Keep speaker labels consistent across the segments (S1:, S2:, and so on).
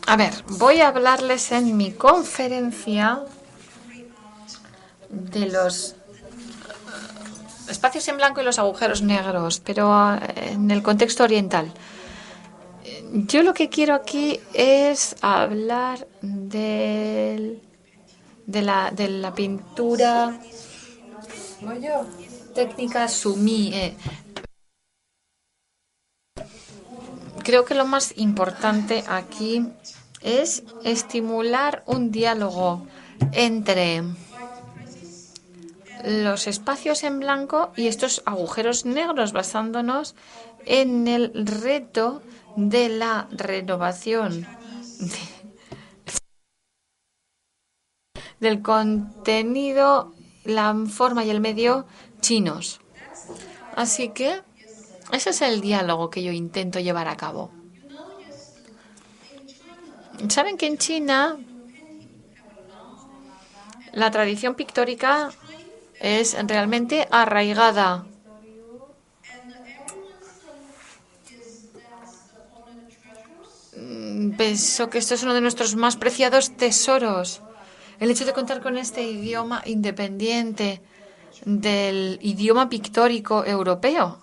S1: A ver, voy a hablarles en mi conferencia de los espacios en blanco y los agujeros negros, pero en el contexto oriental. Yo lo que quiero aquí es hablar de la pintura técnica Sumi. Creo que lo más importante aquí es estimular un diálogo entre los espacios en blanco y estos agujeros negros, basándonos en el reto de la renovación del contenido, la forma y el medio chinos. Así que ese es el diálogo que yo intento llevar a cabo. Saben que en China la tradición pictórica es realmente arraigada. Pienso que esto es uno de nuestros más preciados tesoros. El hecho de contar con este idioma independiente del idioma pictórico europeo.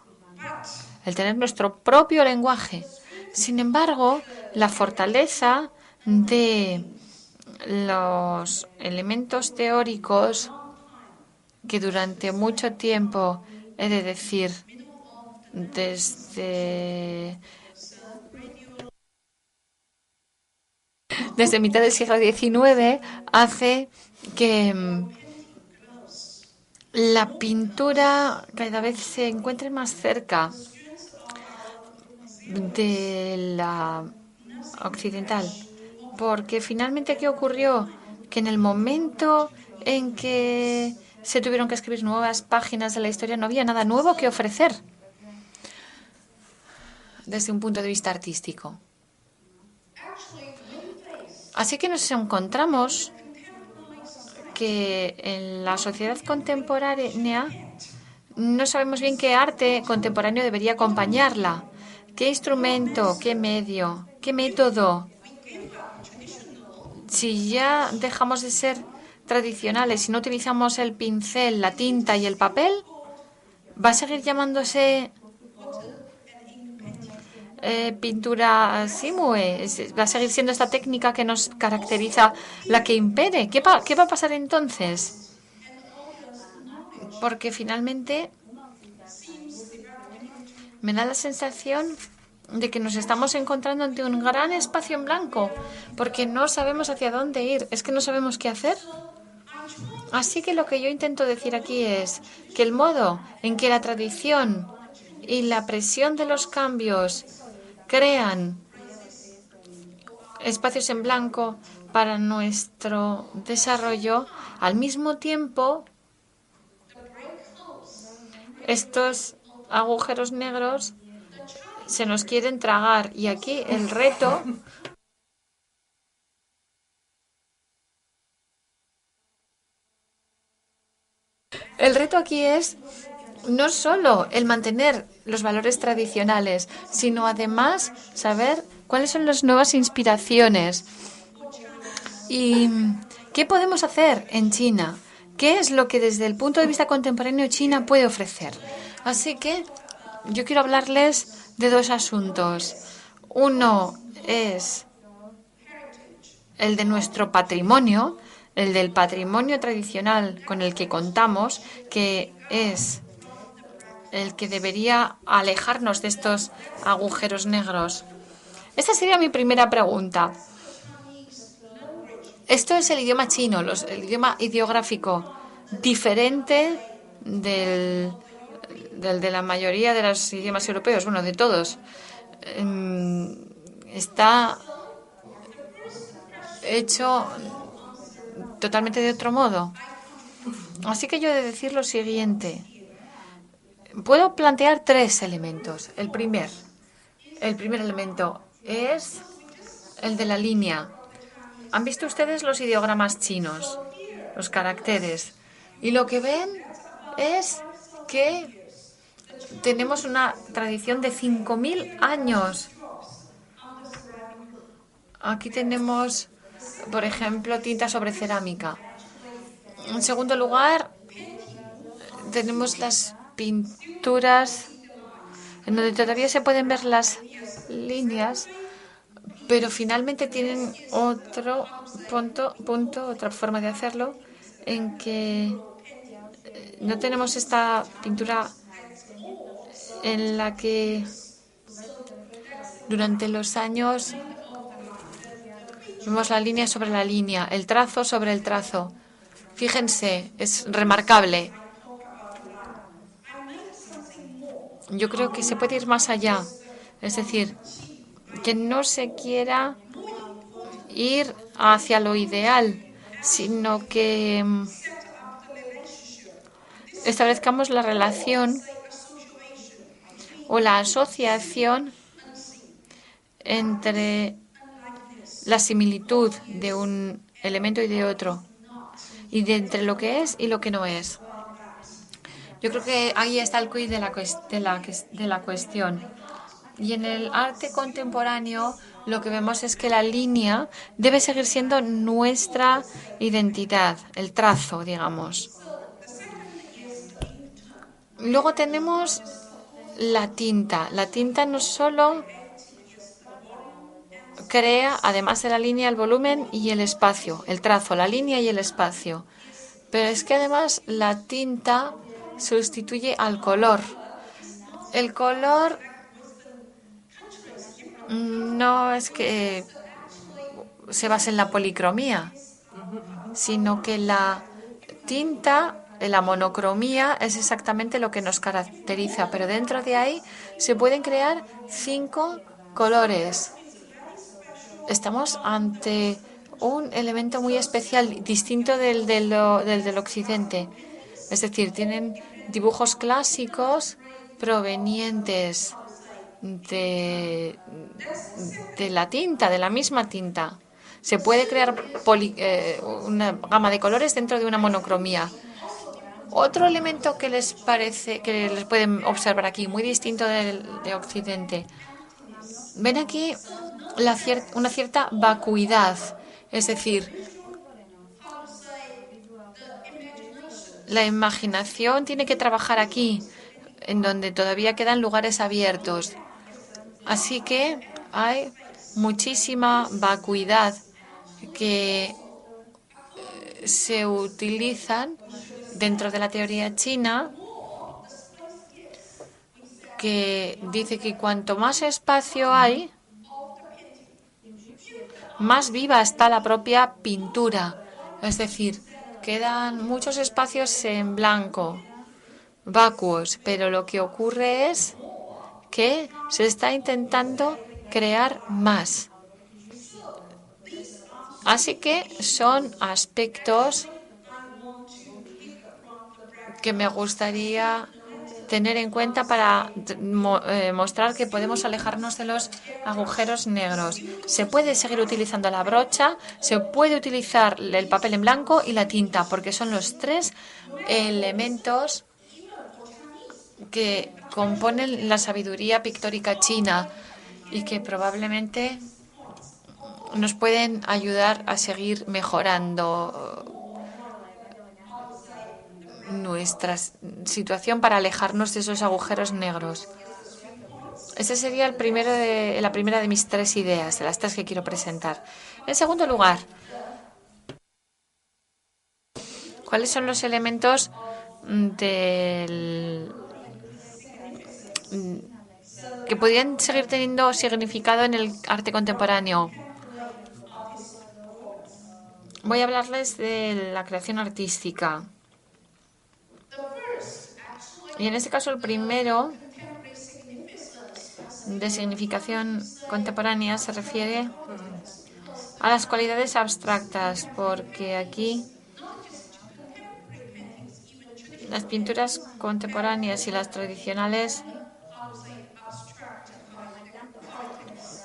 S1: El tener nuestro propio lenguaje. Sin embargo, la fortaleza de los elementos teóricos que durante mucho tiempo, he de decir, desde mitad del siglo XIX, hace que la pintura cada vez se encuentre más cerca de la occidental. Porque finalmente, ¿qué ocurrió? Que en el momento en que se tuvieron que escribir nuevas páginas de la historia, no había nada nuevo que ofrecer desde un punto de vista artístico. Así que nos encontramos que en la sociedad contemporánea no sabemos bien qué arte contemporáneo debería acompañarla, qué instrumento, qué medio, qué método. Si ya dejamos de ser tradicionales y no utilizamos el pincel, la tinta y el papel, ¿va a seguir llamándose pintura simue? ¿Va a seguir siendo esta técnica que nos caracteriza la que impere? ¿Qué va a pasar entonces? Porque finalmente me da la sensación de que nos estamos encontrando ante un gran espacio en blanco, porque no sabemos hacia dónde ir, es que no sabemos qué hacer. Así que lo que yo intento decir aquí es que el modo en que la tradición y la presión de los cambios crean espacios en blanco para nuestro desarrollo, al mismo tiempo estos agujeros negros se nos quieren tragar. Y aquí el reto aquí es no solo el mantener los valores tradicionales, sino además saber cuáles son las nuevas inspiraciones y qué podemos hacer en China. ¿Qué es lo que desde el punto de vista contemporáneo China puede ofrecer? Así que yo quiero hablarles de dos asuntos. Uno es el de nuestro patrimonio, el del patrimonio tradicional con el que contamos, que es el que debería alejarnos de estos agujeros negros. Esta sería mi primera pregunta. Esto es el idioma chino, el idioma ideográfico, diferente del de la mayoría de los idiomas europeos, bueno, de todos. Está hecho totalmente de otro modo. Así que yo he de decir lo siguiente. Puedo plantear tres elementos. El primer elemento es el de la línea. ¿Han visto ustedes los ideogramas chinos? Los caracteres. Y lo que ven es que tenemos una tradición de 5.000 años Aquí tenemos, por ejemplo, tinta sobre cerámica. En segundo lugar, tenemos las pinturas en donde todavía se pueden ver las líneas, pero finalmente tienen otro punto, otra forma de hacerlo, en que no tenemos esta pintura en la que durante los años vemos la línea sobre la línea, el trazo sobre el trazo. Fíjense, es remarcable. Yo creo que se puede ir más allá. Es decir, que no se quiera ir hacia lo ideal, sino que establezcamos la relación o la asociación entre la similitud de un elemento y de otro, y de entre lo que es y lo que no es. Yo creo que ahí está el quid de la cuestión. Y en el arte contemporáneo lo que vemos es que la línea debe seguir siendo nuestra identidad, el trazo, digamos. Luego tenemos la tinta. La tinta no solo crea, además de la línea, el volumen y el espacio, el trazo, la línea y el espacio. Pero es que además la tinta sustituye al color. El color no es que se base en la policromía, sino que la tinta, la monocromía, es exactamente lo que nos caracteriza. Pero dentro de ahí se pueden crear 5 colores. Estamos ante un elemento muy especial, distinto del occidente. Es decir, tienen dibujos clásicos provenientes de la tinta, de la misma tinta. Se puede crear una gama de colores dentro de una monocromía. Otro elemento que les parece, que les pueden observar aquí, muy distinto de Occidente. Ven aquí una cierta vacuidad, es decir, la imaginación tiene que trabajar aquí, en donde todavía quedan lugares abiertos. Así que hay muchísima vacuidad que se utilizan dentro de la teoría china, que dice que cuanto más espacio hay, más viva está la propia pintura. Es decir, quedan muchos espacios en blanco, vacuos, pero lo que ocurre es que se está intentando crear más. Así que son aspectos que me gustaría tener en cuenta para mostrar que podemos alejarnos de los agujeros negros. Se puede seguir utilizando la brocha, se puede utilizar el papel en blanco y la tinta, porque son los 3 elementos que componen la sabiduría pictórica china y que probablemente nos pueden ayudar a seguir mejorando nuestra situación para alejarnos de esos agujeros negros. Esa sería la primera de mis 3 ideas, de las 3 que quiero presentar. En segundo lugar, ¿cuáles son los elementos que podrían seguir teniendo significado en el arte contemporáneo? Voy a hablarles de la creación artística. Y en este caso el primero de significación contemporánea se refiere a las cualidades abstractas, porque aquí las pinturas contemporáneas y las tradicionales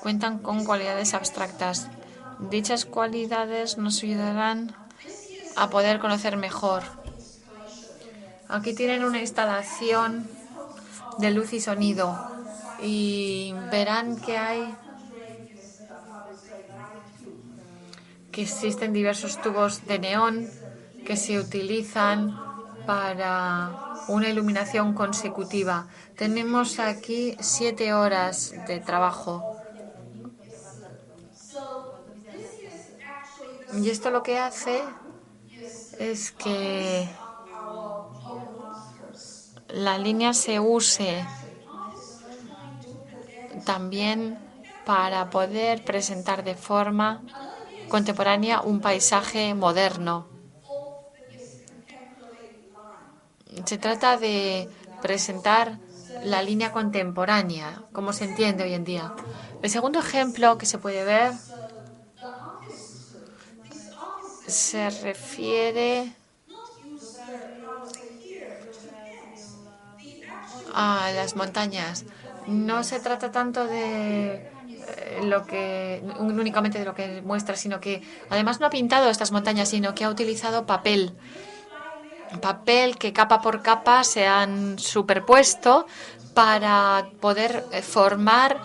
S1: cuentan con cualidades abstractas. Dichas cualidades nos ayudarán a poder conocer mejor. Aquí tienen una instalación de luz y sonido y verán que hay Aquí existen diversos tubos de neón que se utilizan para una iluminación consecutiva. Tenemos aquí 7 horas de trabajo. Y esto lo que hace es que la línea se use también para poder presentar de forma contemporánea un paisaje moderno. Se trata de presentar la línea contemporánea, como se entiende hoy en día. El segundo ejemplo que se puede ver se refiere a las montañas. No se trata tanto de únicamente de lo que muestra, sino que además no ha pintado estas montañas, sino que ha utilizado papel que capa por capa se han superpuesto para poder formar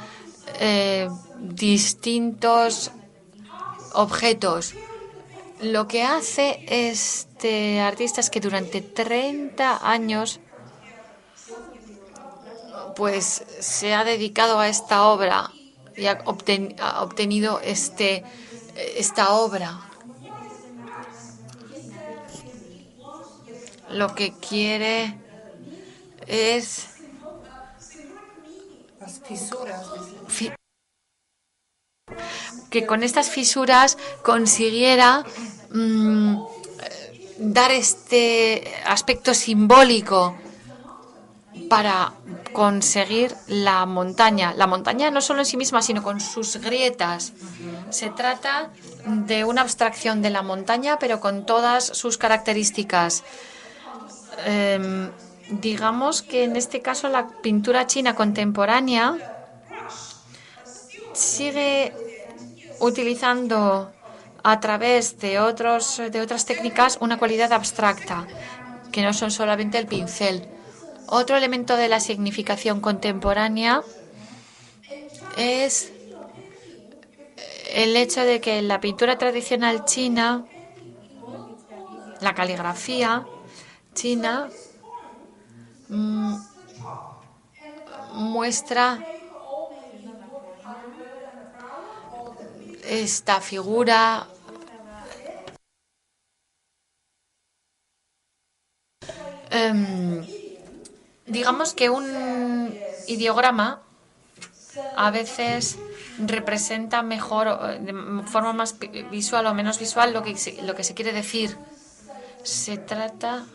S1: distintos objetos. Lo que hace este artista es que durante 30 años pues se ha dedicado a esta obra y ha obtenido esta obra. Lo que quiere es
S2: las fisuras.
S1: Que con estas fisuras consiguiera dar este aspecto simbólico para conseguir la montaña. La montaña no solo en sí misma, sino con sus grietas. Se trata de una abstracción de la montaña, pero con todas sus características. Digamos que en este caso la pintura china contemporánea sigue utilizando a través de otras técnicas una cualidad abstracta, que no son solamente el pincel. Otro elemento de la significación contemporánea es el hecho de que la pintura tradicional china, la caligrafía china, muestra esta figura digamos que un ideograma a veces representa mejor, de forma más visual o menos visual, lo que se quiere decir. Se trata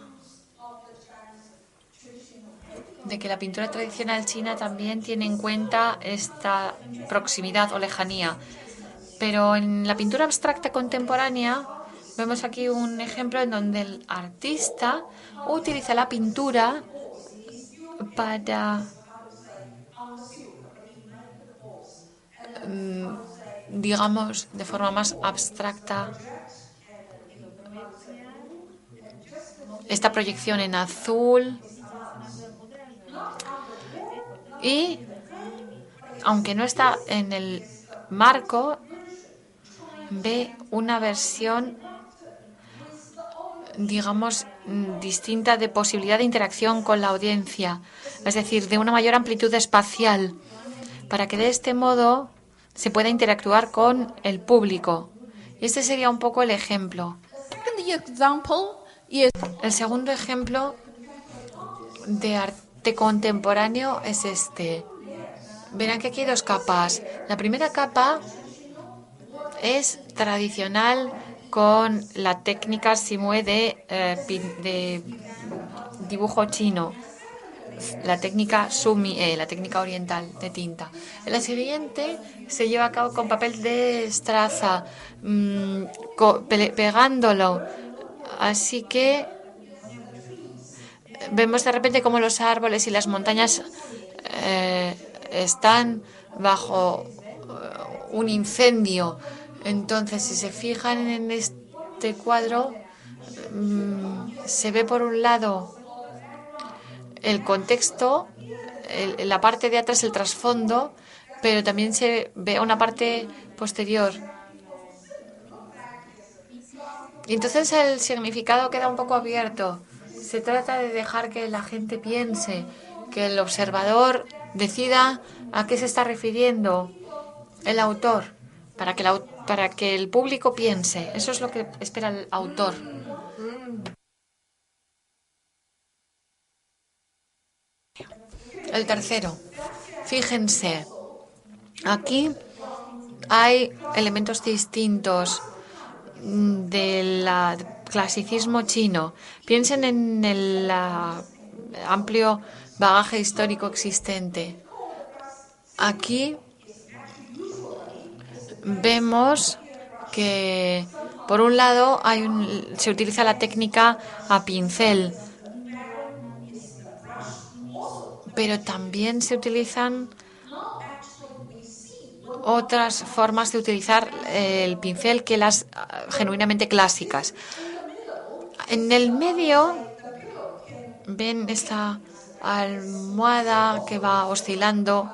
S1: de que la pintura tradicional china también tiene en cuenta esta proximidad o lejanía. Pero en la pintura abstracta contemporánea vemos aquí un ejemplo en donde el artista utiliza la pintura para, digamos, de forma más abstracta, esta proyección en azul. Y, aunque no está en el marco, ve una versión, digamos, distinta de posibilidad de interacción con la audiencia, es decir, de una mayor amplitud espacial, para que de este modo se pueda interactuar con el público. Y este sería un poco el ejemplo. El segundo ejemplo de arte contemporáneo es este. Verán que aquí hay 2 capas. La primera capa es tradicional con la técnica Simue de dibujo chino, la técnica Sumie, la técnica oriental de tinta. En la siguiente se lleva a cabo con papel de estraza, pegándolo. Así que vemos de repente cómo los árboles y las montañas están bajo un incendio. Entonces, si se fijan en este cuadro, se ve por un lado el contexto, la parte de atrás, el trasfondo, pero también se ve una parte posterior. Y entonces el significado queda un poco abierto. Se trata de dejar que la gente piense, que el observador decida a qué se está refiriendo el autor, para que el público piense. Eso es lo que espera el autor. El tercero, fíjense, aquí hay elementos distintos del clasicismo chino. Piensen en el amplio bagaje histórico existente. Aquí vemos que, por un lado, se utiliza la técnica a pincel, pero también se utilizan otras formas de utilizar el pincel que las genuinamente clásicas. En el medio ven esta almohada que va oscilando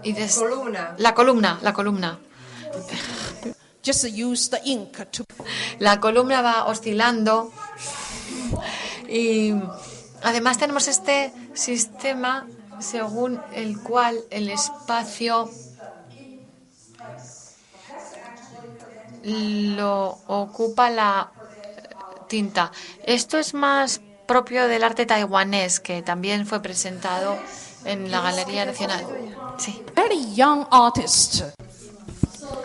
S1: y la columna.
S2: Just use the ink to...
S1: La columna va oscilando y además tenemos este sistema según el cual el espacio lo ocupa la tinta. Esto es más propio del arte taiwanés, que también fue presentado en la Galería Nacional. Sí.
S2: Very young artist.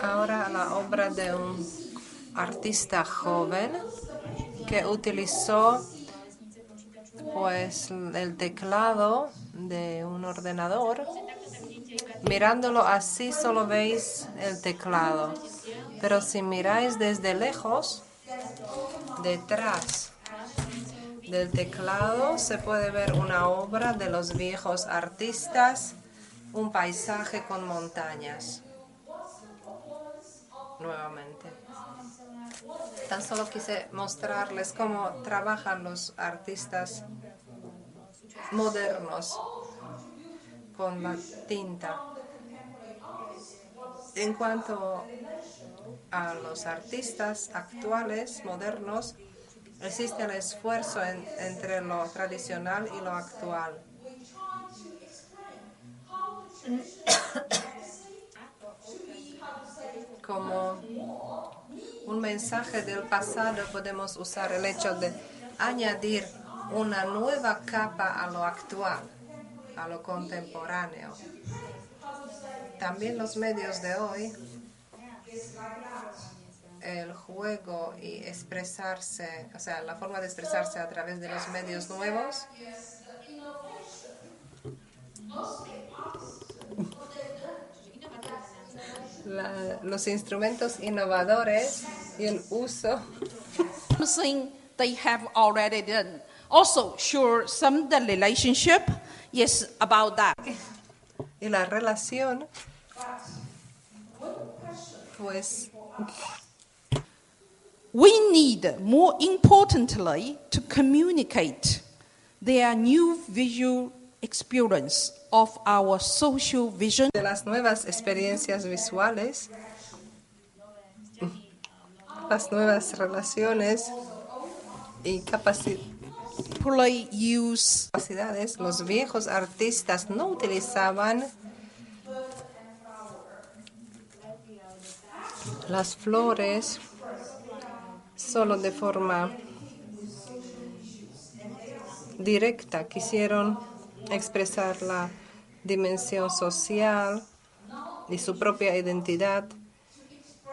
S3: Ahora la obra de un artista joven que utilizó pues el teclado de un ordenador. Mirándolo así solo veis el teclado, pero si miráis desde lejos, detrás del teclado se puede ver una obra de los viejos artistas, un paisaje con montañas. Nuevamente. Tan solo quise mostrarles cómo trabajan los artistas modernos con la tinta. En cuanto a los artistas actuales, modernos, existe el esfuerzo entre lo tradicional y lo actual. Como un mensaje del pasado podemos usar el hecho de añadir una nueva capa a lo actual, a lo contemporáneo. También los medios de hoy, el juego y expresarse, o sea, la forma de expresarse a través de los medios nuevos, los instrumentos innovadores y el uso.
S2: Something they have already done. Also, sure, some the relationship is about that.
S3: Y la relación, pues,
S2: We need, more importantly, to communicate their new visual experience of our social vision.
S3: de las nuevas experiencias visuales, las nuevas relaciones y capacidades. Los viejos artistas no utilizaban las flores solo de forma directa. Quisieron expresar la dimensión social y su propia identidad.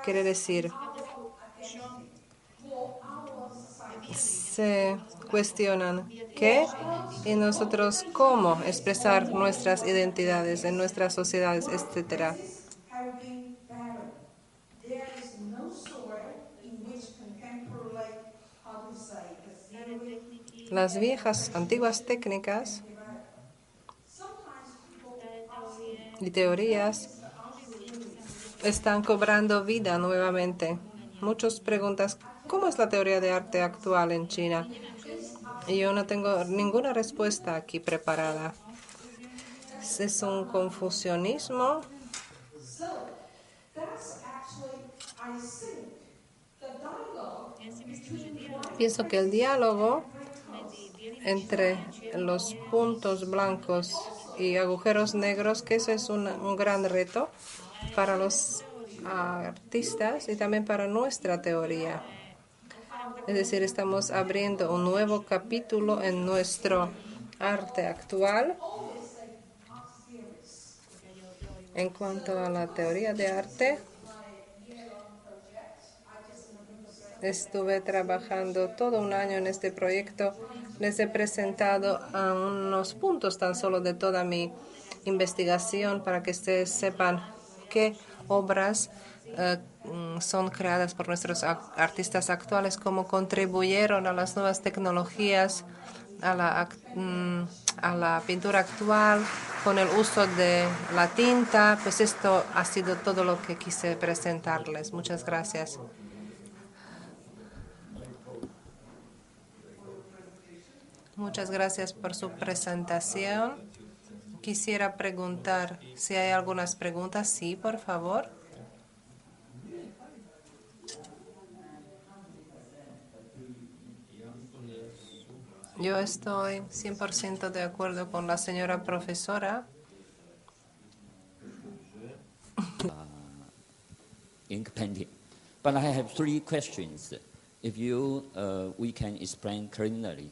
S3: Quiere decir, se cuestionan qué y nosotros cómo expresar nuestras identidades en nuestras sociedades, etc. Las viejas, antiguas técnicas y teorías están cobrando vida nuevamente. Muchos preguntan, ¿cómo es la teoría de arte actual en China? Y yo no tengo ninguna respuesta aquí preparada. Es un confusionismo. Pienso que el diálogo entre los puntos blancos y agujeros negros, que eso es un gran reto para los artistas y también para nuestra teoría. Es decir, estamos abriendo un nuevo capítulo en nuestro arte actual. En cuanto a la teoría de arte, estuve trabajando todo un año en este proyecto. Les he presentado unos puntos tan solo de toda mi investigación para que ustedes sepan qué obras son creadas por nuestros artistas actuales, cómo contribuyeron a las nuevas tecnologías, a la pintura actual, con el uso de la tinta. Pues esto ha sido todo lo que quise presentarles. Muchas gracias. Muchas gracias por su presentación. Quisiera preguntar si hay algunas preguntas. Sí, por favor. Yo estoy 100% de acuerdo con la señora profesora.
S4: Ink painting. But I have 3 questions. If we can explain clearly.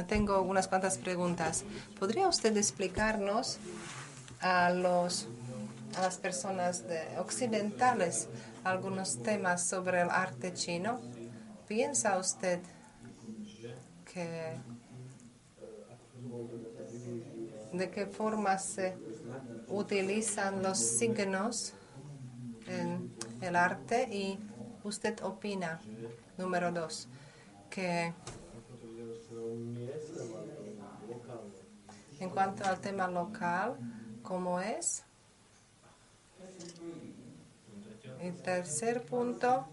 S3: Tengo unas cuantas preguntas. ¿Podría usted explicarnos a las personas occidentales algunos temas sobre el arte chino? ¿Piensa usted de qué forma se utilizan los signos en el arte? Y usted opina, número 2, que en cuanto al tema local, ¿cómo es? Y tercer punto,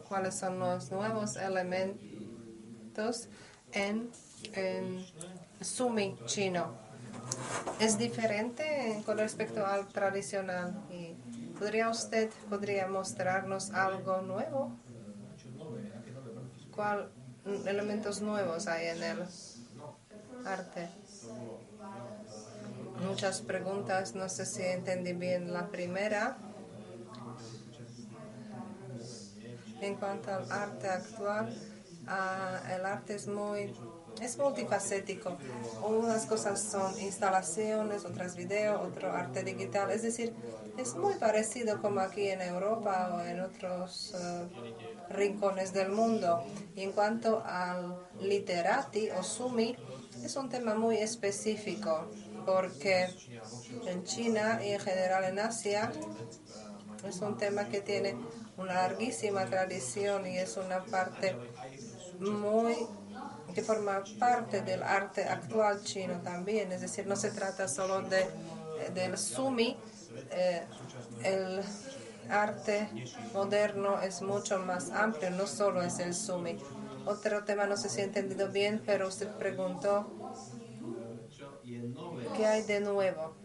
S3: ¿cuáles son los nuevos elementos en sumi chino? ¿Es diferente con respecto al tradicional? ¿Y podría mostrarnos algo nuevo? ¿Cuáles elementos nuevos hay en el arte? Muchas preguntas, no sé si entendí bien la primera. En cuanto al arte actual, el arte es multifacético. Unas cosas son instalaciones, otras video, otro arte digital. Es decir, es muy parecido como aquí en Europa o en otros rincones del mundo. Y en cuanto al literati o sumi, es un tema muy específico porque en China y en general en Asia es un tema que tiene una larguísima tradición y es una parte que forma parte del arte actual chino también. Es decir, no se trata solo del sumi. El arte moderno es mucho más amplio, no solo es el sumi. Otro tema, no sé si he entendido bien, pero usted preguntó ¿qué hay de nuevo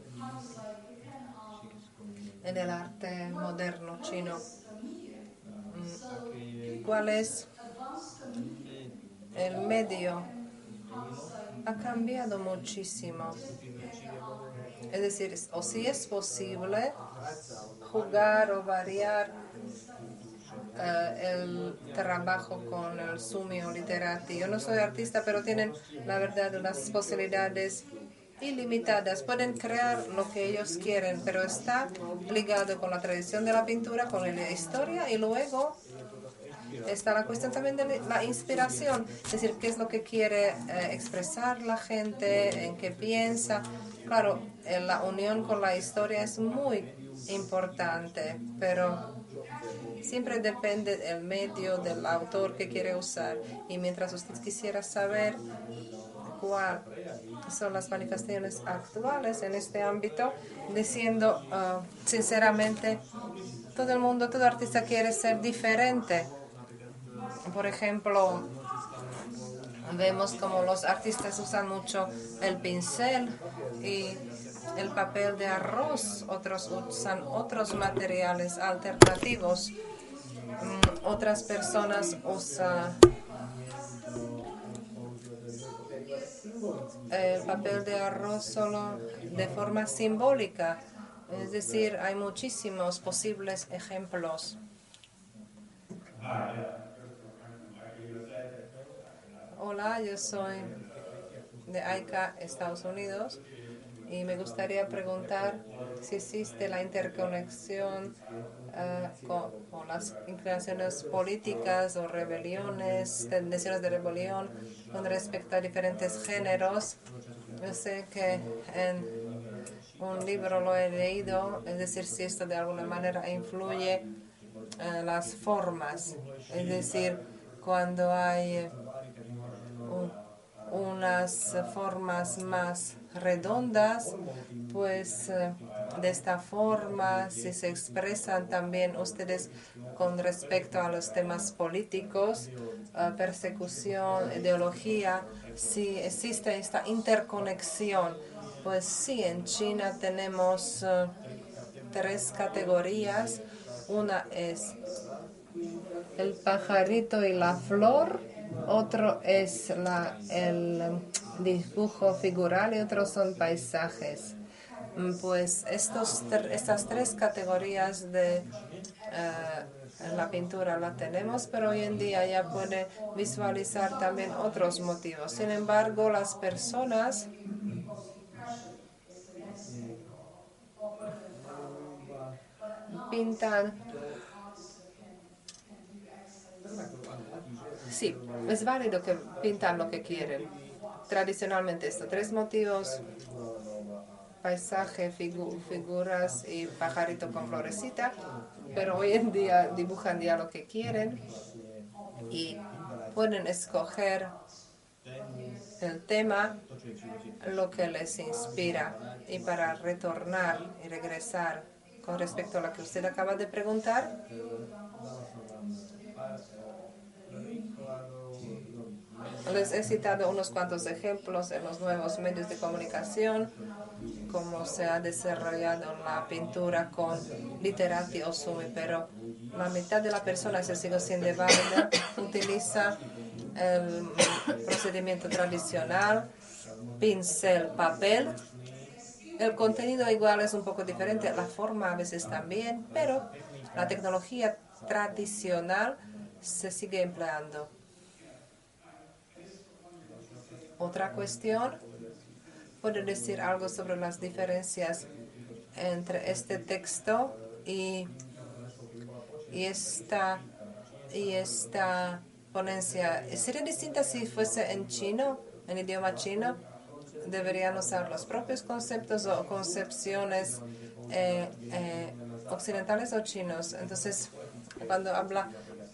S3: en el arte moderno chino? ¿Cuál es el medio? Ha cambiado muchísimo. Es decir, o si es posible jugar o variar el trabajo con el sumi o literati. Yo no soy artista, pero tienen, la verdad, unas posibilidades ilimitadas. Pueden crear lo que ellos quieren, pero está ligado con la tradición de la pintura, con la historia, y luego está la cuestión también de la inspiración, es decir, qué es lo que quiere expresar la gente, en qué piensa. Claro, la unión con la historia es muy importante, pero siempre depende del medio, del autor que quiere usar. Y mientras usted quisiera saber cuáles son las manifestaciones actuales en este ámbito, diciendo sinceramente, todo artista quiere ser diferente. Por ejemplo, vemos como los artistas usan mucho el pincel y el papel de arroz, otros usan otros materiales alternativos. otras personas usan el papel de arroz solo de forma simbólica. Es decir, hay muchísimos posibles ejemplos. Hola, yo soy de AICA, Estados Unidos, y me gustaría preguntar si existe la interconexión con las inclinaciones políticas o rebeliones, tendencias de rebelión con respecto a diferentes géneros. Yo sé que en un libro lo he leído, es decir, si esto de alguna manera influye en las formas, es decir, cuando hay unas formas más redondas, pues de esta forma, si se expresan también ustedes con respecto a los temas políticos, persecución, ideología, si existe esta interconexión, pues sí, en China tenemos tres categorías. Una es el pajarito y la flor, otro es el dibujo figural y otros son paisajes. Pues estas tres categorías de la pintura la tenemos, pero hoy en día ya puede visualizar también otros motivos. Sin embargo, las personas pintan. Sí, es válido que pintan lo que quieren. Tradicionalmente estos tres motivos: paisaje, figuras y pajarito con florecita, pero hoy en día dibujan ya lo que quieren y pueden escoger el tema, lo que les inspira. Y para retornar y regresar con respecto a lo que usted acaba de preguntar, les he citado unos cuantos ejemplos en los nuevos medios de comunicación, cómo se ha desarrollado la pintura con Literati Osumi, pero la mitad de la persona, se sigue siendo válida, utiliza el procedimiento tradicional, pincel, papel. El contenido igual es un poco diferente, la forma a veces también, pero la tecnología tradicional se sigue empleando. Otra cuestión, ¿puedo decir algo sobre las diferencias entre este texto y esta ponencia? ¿Sería distinta si fuese en chino, en idioma chino? ¿Deberían usar los propios conceptos o concepciones occidentales o chinos? Entonces, cuando habla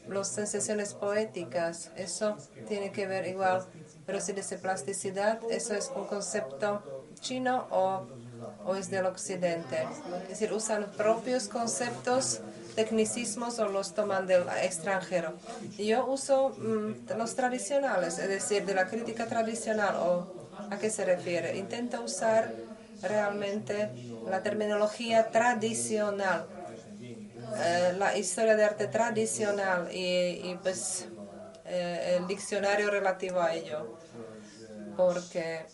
S3: las sensaciones poéticas, eso tiene que ver igual. Pero si dice plasticidad, ¿eso es un concepto chino o es del occidente? Es decir, ¿usan propios conceptos, tecnicismos o los toman del extranjero? Yo uso los tradicionales, es decir, de la crítica tradicional. ¿A qué se refiere? Intento usar realmente la terminología tradicional, la historia de arte tradicional y pues el diccionario relativo a ello, porque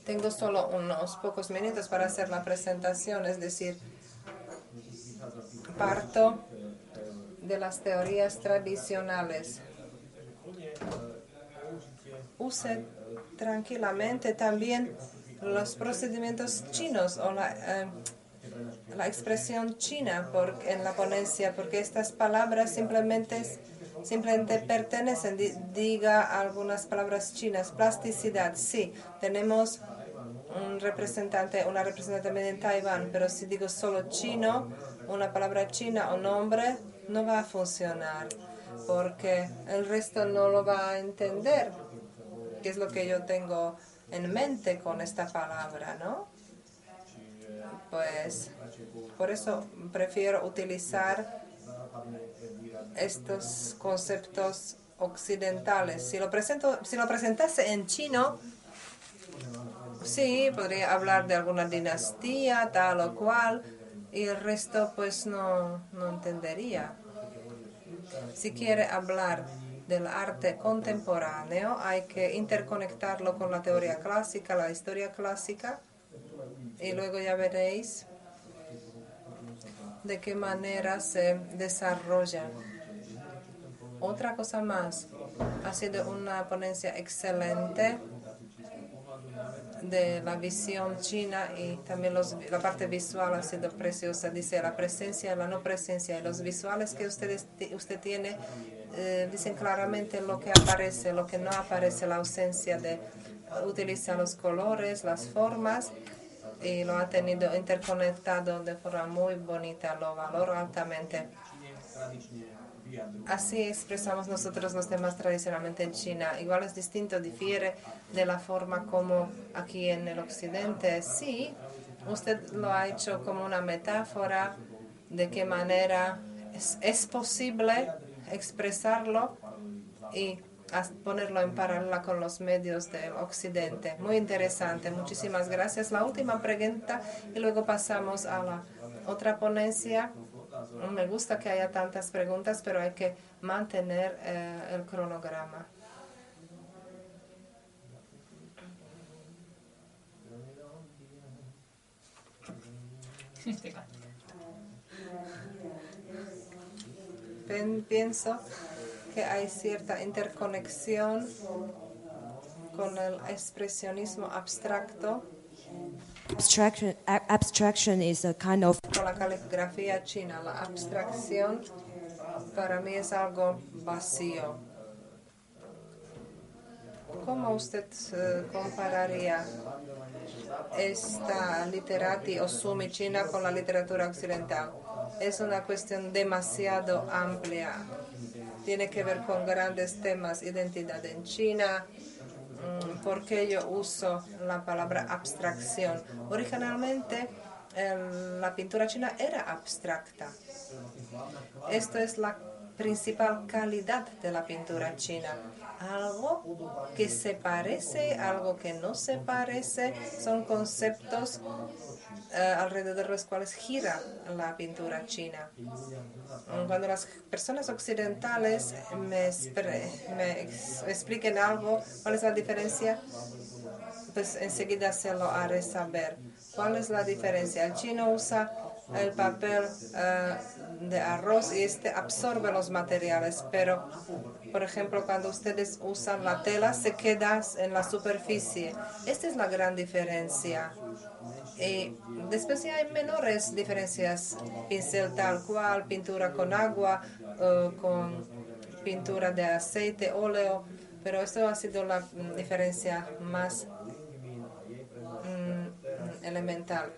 S3: tengo solo unos pocos minutos para hacer la presentación, es decir, parto de las teorías tradicionales. Use tranquilamente también los procedimientos chinos o la expresión china en la ponencia, porque estas palabras simplemente pertenecen. Diga algunas palabras chinas. Plasticidad, sí, tenemos una representante también en Taiwán, pero si digo solo chino, una palabra china o nombre, no va a funcionar, porque el resto no lo va a entender, que es lo que yo tengo en mente con esta palabra, ¿no? Pues por eso prefiero utilizar estos conceptos occidentales. Si lo presentase en chino, Sí, podría hablar de alguna dinastía, tal o cual, y el resto pues no entendería. Si quiere hablar del arte contemporáneo, hay que interconectarlo con la teoría clásica, la historia clásica, y luego ya veréis de qué manera se desarrolla. Otra cosa más, ha sido una ponencia excelente de la visión china y también la parte visual ha sido preciosa. Dice la presencia y la no presencia. Y los visuales que usted tiene dicen claramente lo que aparece, lo que no aparece, la ausencia de utilizar los colores, las formas. Y lo ha tenido interconectado de forma muy bonita, lo valoro altamente. Así expresamos nosotros los demás tradicionalmente en China. Igual es distinto, difiere de la forma como aquí en el occidente. Sí, usted lo ha hecho como una metáfora de qué manera es posible expresarlo y ponerlo en paralela con los medios del occidente. Muy interesante, muchísimas gracias. La última pregunta y luego pasamos a la otra ponencia. Me gusta que haya tantas preguntas, pero hay que mantener el cronograma. Pienso que hay cierta interconexión con el expresionismo abstracto,
S5: Abstraction is a kind of
S3: con la caligrafía china. La abstracción para mí es algo vacío. ¿Cómo usted compararía esta literati o sumi china con la literatura occidental? Es una cuestión demasiado amplia. Tiene que ver con grandes temas, identidad en China. ¿Por qué yo uso la palabra abstracción? Originalmente la pintura china era abstracta. Esto es la principal calidad de la pintura china. Algo que se parece, algo que no se parece, son conceptos alrededor de los cuales gira la pintura china. Cuando las personas occidentales me expliquen algo, cuál es la diferencia, pues enseguida se lo haré saber. ¿Cuál es la diferencia? El chino usa el papel de arroz y este absorbe los materiales, pero por ejemplo cuando ustedes usan la tela se queda en la superficie. Esta es la gran diferencia. Y después ya hay menores diferencias, pincel tal cual, pintura con agua, con pintura de aceite, óleo, pero esto ha sido la diferencia más elemental.